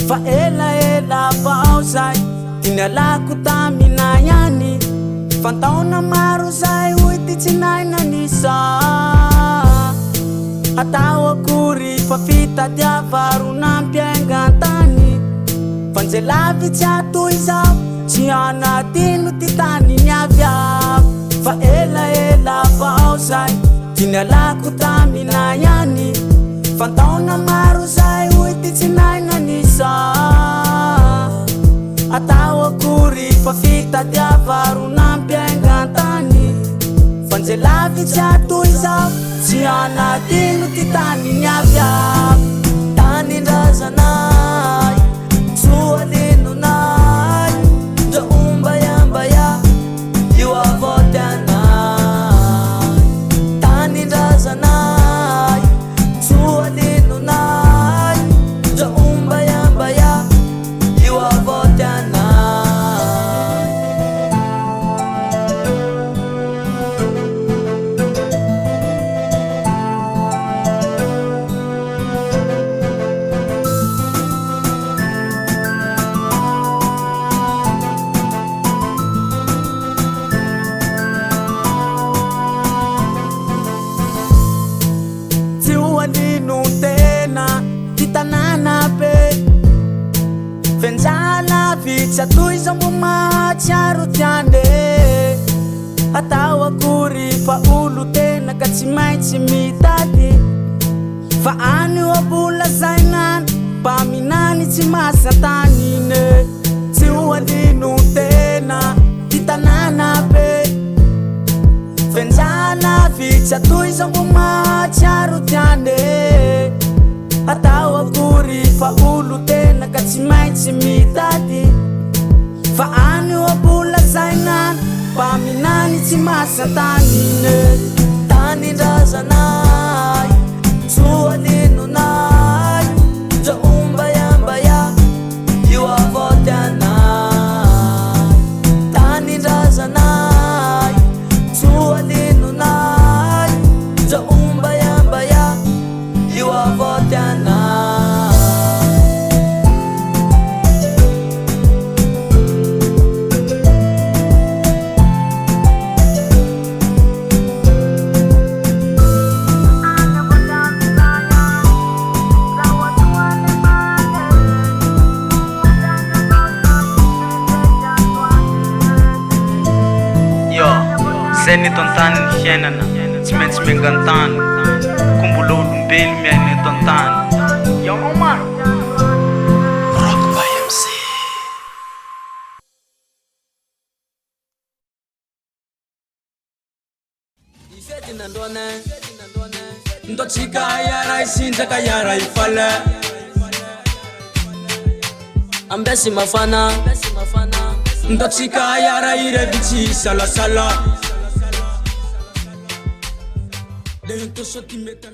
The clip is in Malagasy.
fa ela vao zay dinalako taminayani fantaona maro zay hoy ty tsinaina nisa atao akory fa fitadiavarona-mpiaingantany fanjelavitsy atoy zao tsy anatino ty tany niaviako fa ela vao zay dinalako taminayani fantaona maro zay hoy ty tsinaina nisa atao akory fa fitadiavarona-mpiaingantany fanjelavitsy atoy zao tsy anatino ty tany niaviako tanindrazanay soalinonay dra ombayambaya io avoty anay tanindrazanay soalinonay dra ombayambaya io avoty anay vitsy atoy zao mbo mahatsiaro tiande atao akory fa olo tena ka tsy maintsy mitady fa anio abola zainany mpaminany tsy masatanine tsy hoalino tena ty tanàna be fenjala vitsy atoy zao mbo mahatsiaro tiande atao akory fa olo tena ka tsy maintsy mitady fa anio abola zainany mpaminany tsy masatanine tanindrazanay soalinonay dra ombayambaya io avoty anay tanindrazanay soalinonay dra ombayambaya io avoty anay zay neto antany ny fiainana tsy maintsy miangantany ko mbola olombelo miaina eto antany Rock by MC Ifety nandroane ndotsika yara isinjaka yara ifale ambesi mafana ndotsika yara irevitsy salasala Dentro só te meta